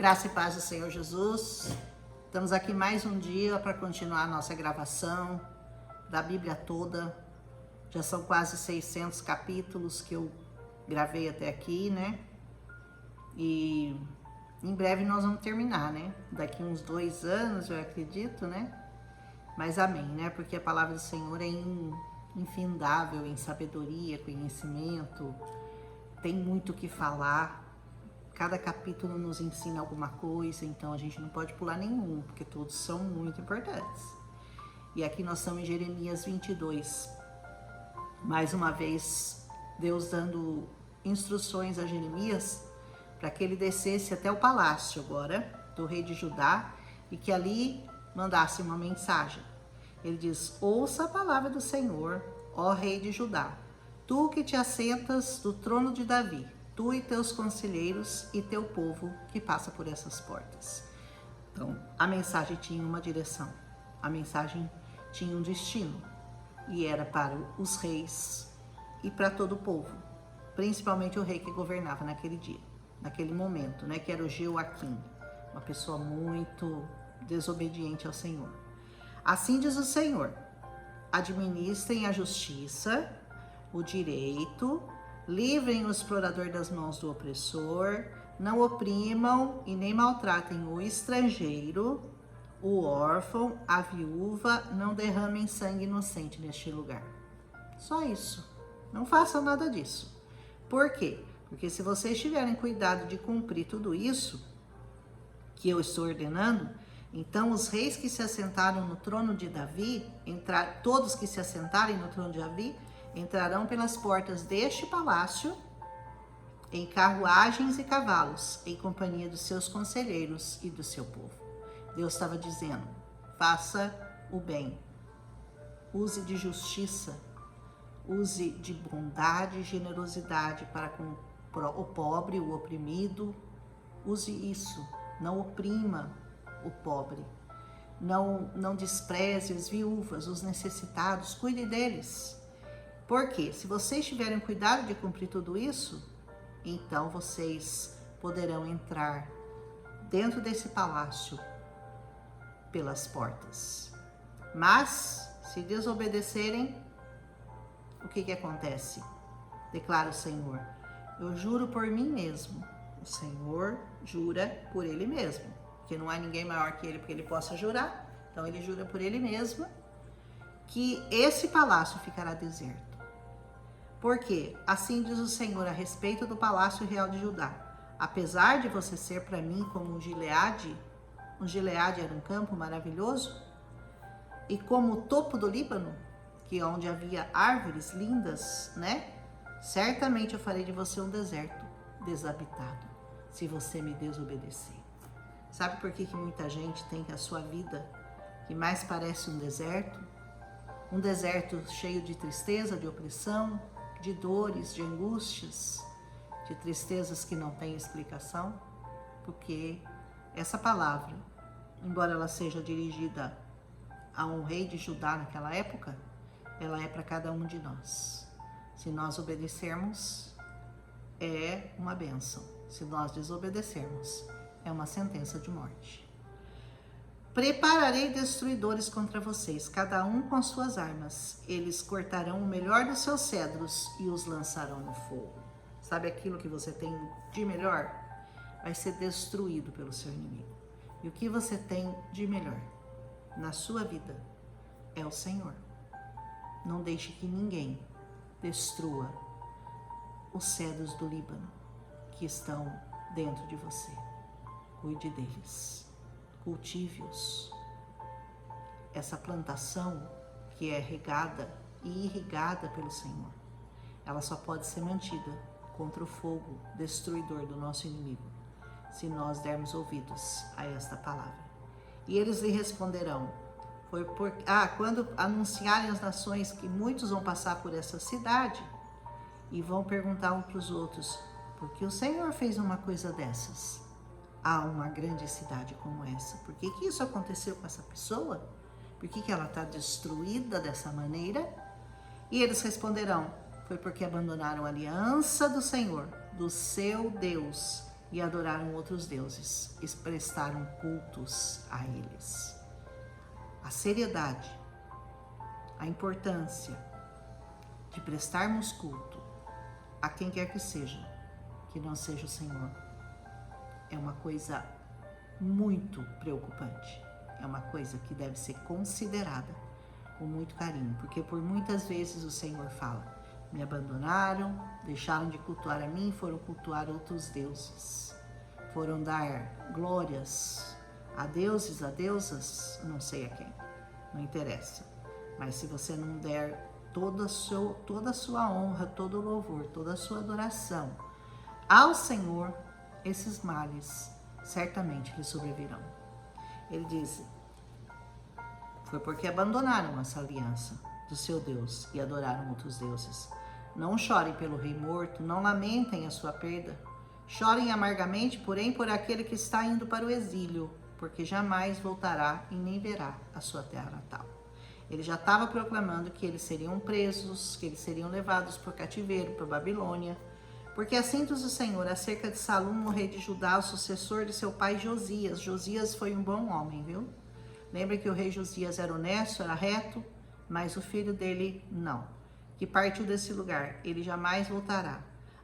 Graça e paz do Senhor Jesus. Estamos aqui mais um dia para continuar a nossa gravação da Bíblia toda. Já são quase 600 capítulos que eu gravei até aqui, né? E em breve nós vamos terminar, né? Daqui uns 2 anos, eu acredito, né? Mas amém, né? Porque a palavra do Senhor é infindável em sabedoria, conhecimento. Tem muito o que falar. Cada capítulo nos ensina alguma coisa, então a gente não pode pular nenhum, porque todos são muito importantes. E aqui nós estamos em Jeremias 22. Mais uma vez, Deus dando instruções a Jeremias para que ele descesse até o palácio agora do rei de Judá e que ali mandasse uma mensagem. Ele diz: ouça a palavra do Senhor, ó rei de Judá, tu que te assentas do trono de Davi, tu e teus conselheiros e teu povo que passa por essas portas. Então, a mensagem tinha uma direção, a mensagem tinha um destino, e era para os reis e para todo o povo, principalmente o rei que governava naquele dia, naquele momento, né, que era o Jeoaquim, uma pessoa muito desobediente ao Senhor. Assim diz o Senhor: administrem a justiça, o direito, livrem o explorador das mãos do opressor, não oprimam e nem maltratem o estrangeiro, o órfão, a viúva, não derramem sangue inocente neste lugar. Só isso. Não façam nada disso. Por quê? Porque se vocês tiverem cuidado de cumprir tudo isso que eu estou ordenando, então os reis que se assentaram no trono de Davi, todos que se assentarem no trono de Davi, entrarão pelas portas deste palácio em carruagens e cavalos, em companhia dos seus conselheiros e do seu povo. Deus estava dizendo: faça o bem, use de justiça, use de bondade e generosidade para com o pobre, o oprimido. Use isso, não oprima o pobre, não despreze as viúvas, os necessitados, cuide deles. Porque se vocês tiverem cuidado de cumprir tudo isso, então vocês poderão entrar dentro desse palácio pelas portas. Mas, se desobedecerem, o que acontece? Declara o Senhor: eu juro por mim mesmo. O Senhor jura por ele mesmo, porque não há ninguém maior que ele porque ele possa jurar. Então ele jura por ele mesmo que esse palácio ficará deserto. Porque assim diz o Senhor a respeito do palácio real de Judá: apesar de você ser para mim como um Gileade era um campo maravilhoso, e como o topo do Líbano, que é onde havia árvores lindas, né? Certamente eu farei de você um deserto desabitado, se você me desobedecer. Sabe por que muita gente tem a sua vida que mais parece um deserto? Um deserto cheio de tristeza, de opressão, de dores, de angústias, de tristezas que não têm explicação, porque essa palavra, embora ela seja dirigida a um rei de Judá naquela época, ela é para cada um de nós. Se nós obedecermos, é uma bênção. Se nós desobedecermos, é uma sentença de morte. Prepararei destruidores contra vocês, cada um com suas armas. Eles cortarão o melhor dos seus cedros e os lançarão no fogo. Sabe aquilo que você tem de melhor? Vai ser destruído pelo seu inimigo. E o que você tem de melhor na sua vida é o Senhor. Não deixe que ninguém destrua os cedros do Líbano que estão dentro de você. Cuide deles. Cultive-os. Essa plantação que é regada e irrigada pelo Senhor, ela só pode ser mantida contra o fogo destruidor do nosso inimigo, se nós dermos ouvidos a esta palavra. E eles lhe responderão: quando anunciarem às nações que muitos vão passar por essa cidade, e vão perguntar uns para os outros: por que o Senhor fez uma coisa dessas? Há uma grande cidade como essa. Por que isso aconteceu com essa pessoa? Por que ela está destruída dessa maneira? E eles responderão: foi porque abandonaram a aliança do Senhor, do seu Deus, e adoraram outros deuses e prestaram cultos a eles. A seriedade, a importância de prestarmos culto a quem quer que não seja o Senhor, é uma coisa muito preocupante. É uma coisa que deve ser considerada com muito carinho, porque por muitas vezes o Senhor fala: me abandonaram, deixaram de cultuar a mim e foram cultuar outros deuses. Foram dar glórias a deuses, a deusas, não sei a quem, não interessa. Mas se você não der toda a sua honra, todo o louvor, toda a sua adoração ao Senhor, esses males certamente lhe sobrevirão. Ele diz: foi porque abandonaram essa aliança do seu Deus e adoraram outros deuses. Não chorem pelo rei morto, não lamentem a sua perda. Chorem amargamente, porém, por aquele que está indo para o exílio, porque jamais voltará e nem verá a sua terra natal. Ele já estava proclamando que eles seriam presos, que eles seriam levados para o cativeiro, para a Babilônia, porque assim diz o Senhor acerca de Salum, o rei de Judá, o sucessor de seu pai Josias. Josias foi um bom homem, viu? Lembra que o rei Josias era honesto, era reto, mas o filho dele não, que partiu desse lugar, ele jamais voltará.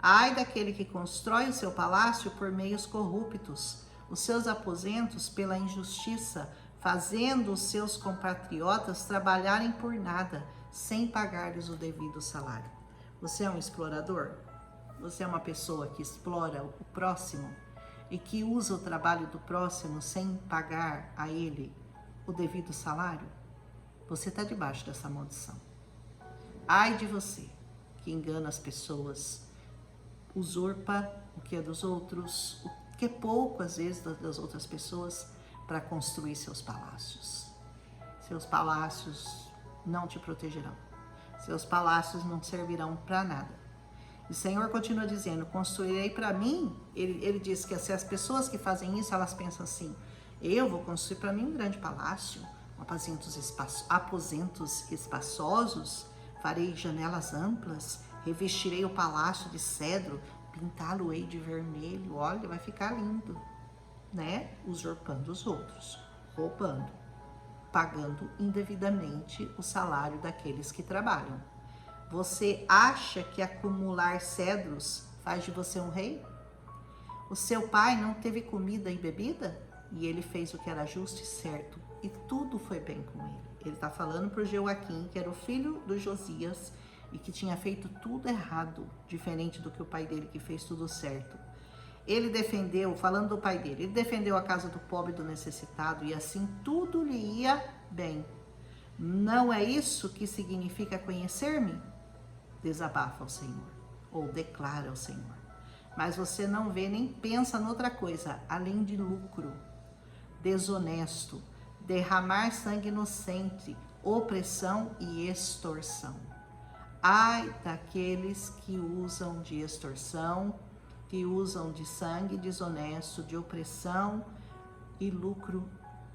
Ai daquele que constrói o seu palácio por meios corruptos, os seus aposentos pela injustiça, fazendo os seus compatriotas trabalharem por nada, sem pagar-lhes o devido salário. Você é um explorador? Você é uma pessoa que explora o próximo e que usa o trabalho do próximo sem pagar a ele o devido salário? Você está debaixo dessa maldição. Ai de você que engana as pessoas, usurpa o que é dos outros, o que é pouco às vezes das outras pessoas, para construir seus palácios. Seus palácios não te protegerão. Seus palácios não servirão para nada. E o Senhor continua dizendo: construirei para mim. Ele diz que se as pessoas que fazem isso, elas pensam assim: eu vou construir para mim um grande palácio, aposentos espaçosos, farei janelas amplas, revestirei o palácio de cedro, pintá-lo-ei de vermelho, olha, vai ficar lindo, né? Usurpando os outros, roubando, pagando indevidamente o salário daqueles que trabalham. Você acha que acumular cedros faz de você um rei? O seu pai não teve comida e bebida? E ele fez o que era justo e certo, e tudo foi bem com ele. Ele está falando para o Jeoaquim, que era o filho do Josias, e que tinha feito tudo errado, diferente do que o pai dele, que fez tudo certo. Ele defendeu, falando do pai dele, ele defendeu a casa do pobre e do necessitado, e assim tudo lhe ia bem. Não é isso que significa conhecer-me? Desabafa ao Senhor, ou declara ao Senhor. Mas você não vê nem pensa noutra coisa, além de lucro, desonesto, derramar sangue inocente, opressão e extorsão. Ai daqueles que usam de extorsão, que usam de sangue desonesto, de opressão e lucro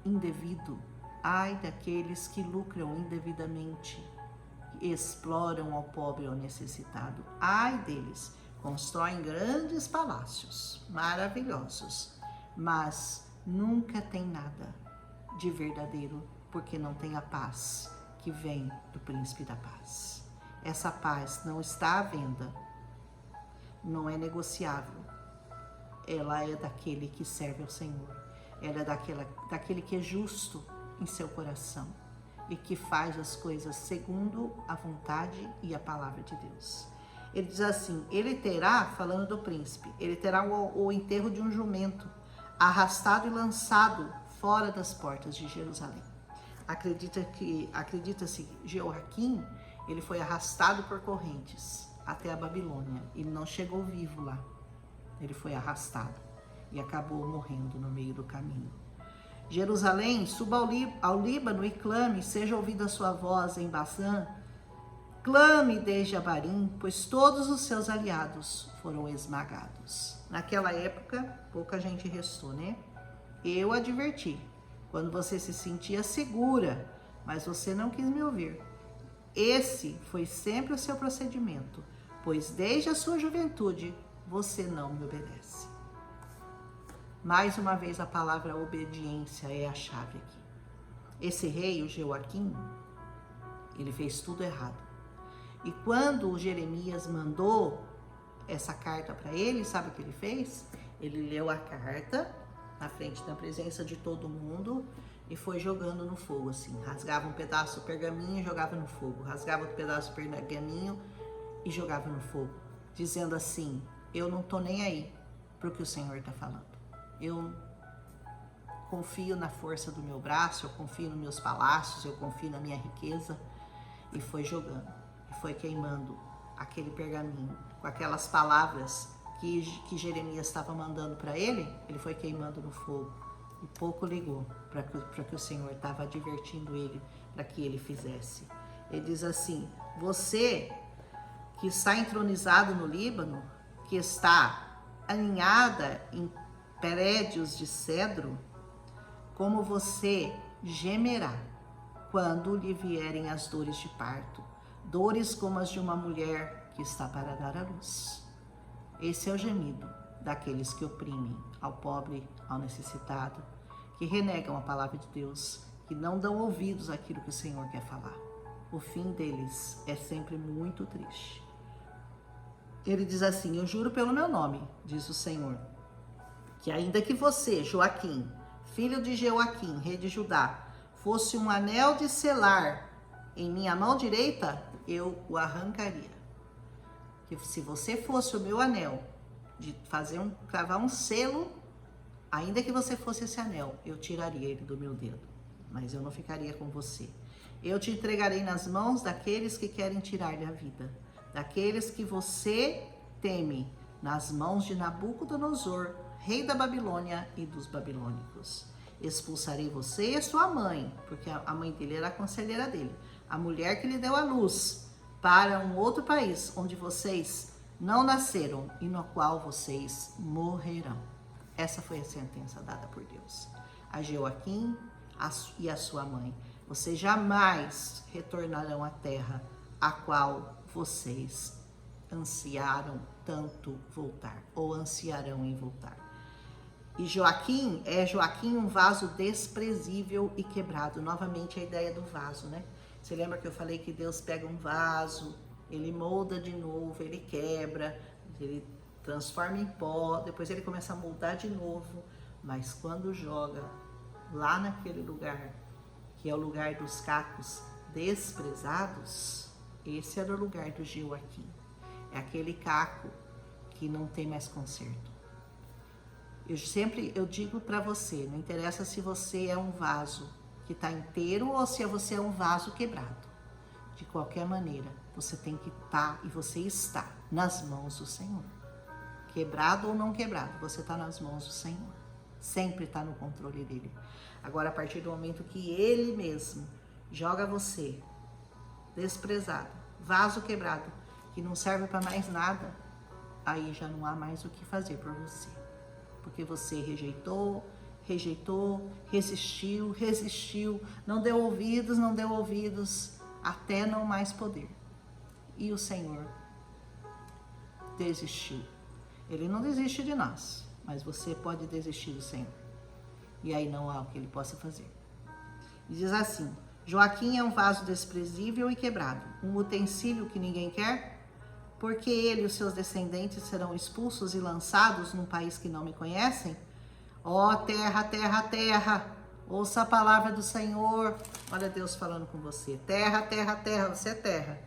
indevido. Ai daqueles que lucram indevidamente, exploram ao pobre e ao necessitado. Ai deles, constroem grandes palácios maravilhosos, mas nunca tem nada de verdadeiro, porque não tem a paz que vem do príncipe da paz. Essa paz não está à venda, não é negociável. Ela é daquele que serve ao Senhor. Ela é daquele que é justo em seu coração e que faz as coisas segundo a vontade e a palavra de Deus. Ele diz assim, ele terá, falando do príncipe, ele terá o enterro de um jumento, arrastado e lançado fora das portas de Jerusalém. Acredita-se Jeoaquim, ele foi arrastado por correntes até a Babilônia. Ele não chegou vivo lá. Ele foi arrastado e acabou morrendo no meio do caminho. Jerusalém, suba ao Líbano e clame, seja ouvida a sua voz em Bazã. Clame desde Abarim, pois todos os seus aliados foram esmagados. Naquela época, pouca gente restou, né? Eu adverti, quando você se sentia segura, mas você não quis me ouvir. Esse foi sempre o seu procedimento, pois desde a sua juventude você não me obedece. Mais uma vez a palavra obediência é a chave aqui. Esse rei, o Jeoaquim, ele fez tudo errado. E quando o Jeremias mandou essa carta para ele, sabe o que ele fez? Ele leu a carta na frente da presença de todo mundo e foi jogando no fogo, assim. Rasgava um pedaço do pergaminho e jogava no fogo. Rasgava outro pedaço do pergaminho e jogava no fogo. Dizendo assim, eu não tô nem aí pro que o Senhor está falando. Eu confio na força do meu braço, eu confio nos meus palácios, eu confio na minha riqueza. E foi jogando, e foi queimando aquele pergaminho com aquelas palavras que Jeremias estava mandando para ele foi queimando no fogo. E pouco ligou para que o Senhor estava advertindo ele para que ele fizesse. Ele diz assim, você que está entronizado no Líbano, que está aninhada em prédios de cedro, como você gemerá quando lhe vierem as dores de parto, dores como as de uma mulher que está para dar à luz. Esse é o gemido daqueles que oprimem ao pobre, ao necessitado, que renegam a palavra de Deus, que não dão ouvidos àquilo que o Senhor quer falar. O fim deles é sempre muito triste. Ele diz assim, eu juro pelo meu nome, diz o Senhor, que ainda que você, Joaquim, filho de Jeoaquim, rei de Judá, fosse um anel de selar em minha mão direita, eu o arrancaria. Que se você fosse o meu anel, de cravar um selo, ainda que você fosse esse anel, eu tiraria ele do meu dedo, mas eu não ficaria com você. Eu te entregarei nas mãos daqueles que querem tirar-lhe a vida, daqueles que você teme, nas mãos de Nabucodonosor, rei da Babilônia e dos babilônicos. Expulsarei você e a sua mãe, porque a mãe dele era a conselheira dele, a mulher que lhe deu a luz, para um outro país onde vocês não nasceram e no qual vocês morrerão. Essa foi a sentença dada por Deus a Jeoaquim e a sua mãe. Vocês jamais retornarão à terra a qual vocês ansiaram tanto voltar, ou ansiarão em voltar. E Joaquim um vaso desprezível e quebrado. Novamente a ideia do vaso, né? Você lembra que eu falei que Deus pega um vaso, ele molda de novo, ele quebra, ele transforma em pó, depois ele começa a moldar de novo, mas quando joga lá naquele lugar, que é o lugar dos cacos desprezados, esse era o lugar do Jeoaquim. É aquele caco que não tem mais conserto. Eu digo para você, não interessa se você é um vaso que está inteiro ou se você é um vaso quebrado. De qualquer maneira, você tem que estar e você está nas mãos do Senhor. Quebrado ou não quebrado, você está nas mãos do Senhor. Sempre está no controle dele. Agora, a partir do momento que ele mesmo joga você desprezado, vaso quebrado, que não serve para mais nada, aí já não há mais o que fazer por você. Porque você rejeitou, resistiu, não deu ouvidos, até não mais poder. E o Senhor desistiu. Ele não desiste de nós, mas você pode desistir do Senhor. E aí não há o que ele possa fazer. E diz assim, Joaquim é um vaso desprezível e quebrado, um utensílio que ninguém quer, porque ele e os seus descendentes serão expulsos e lançados num país que não me conhecem. Ó terra, terra, terra, ouça a palavra do Senhor. Olha Deus falando com você. Terra, terra, terra, você é terra.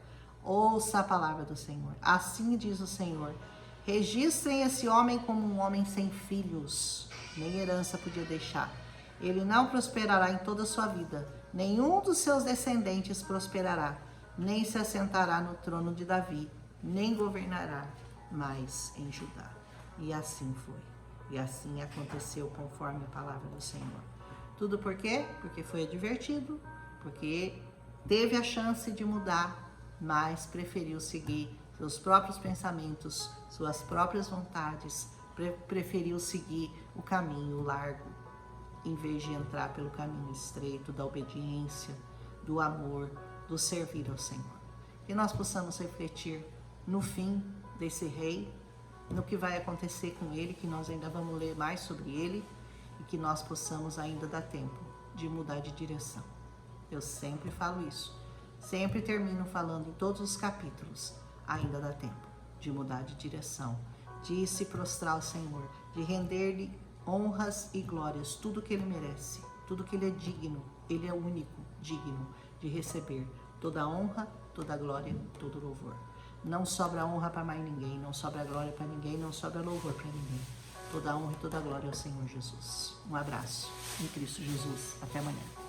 Ouça a palavra do Senhor. Assim diz o Senhor. Registrem esse homem como um homem sem filhos. Nem herança podia deixar. Ele não prosperará em toda a sua vida. Nenhum dos seus descendentes prosperará. Nem se assentará no trono de Davi. Nem governará mais em Judá. E assim foi. E assim aconteceu conforme a palavra do Senhor. Tudo por quê? Porque foi advertido, porque teve a chance de mudar, mas preferiu seguir seus próprios pensamentos, suas próprias vontades, preferiu seguir o caminho largo, em vez de entrar pelo caminho estreito da obediência, do amor, do servir ao Senhor. Que nós possamos refletir no fim desse rei no que vai acontecer com ele, que nós ainda vamos ler mais sobre ele e que nós possamos ainda dar tempo de mudar de direção. Eu sempre falo isso, sempre termino falando em todos os capítulos, ainda dá tempo de mudar de direção, de se prostrar ao Senhor, de render-lhe honras e glórias, tudo que ele merece, tudo que ele é digno, ele é o único digno de receber toda a honra, toda a glória, todo o louvor. Não sobra honra para mais ninguém, não sobra glória para ninguém, não sobra louvor para ninguém. Toda a honra e toda a glória ao Senhor Jesus. Um abraço em Cristo Jesus. Até amanhã.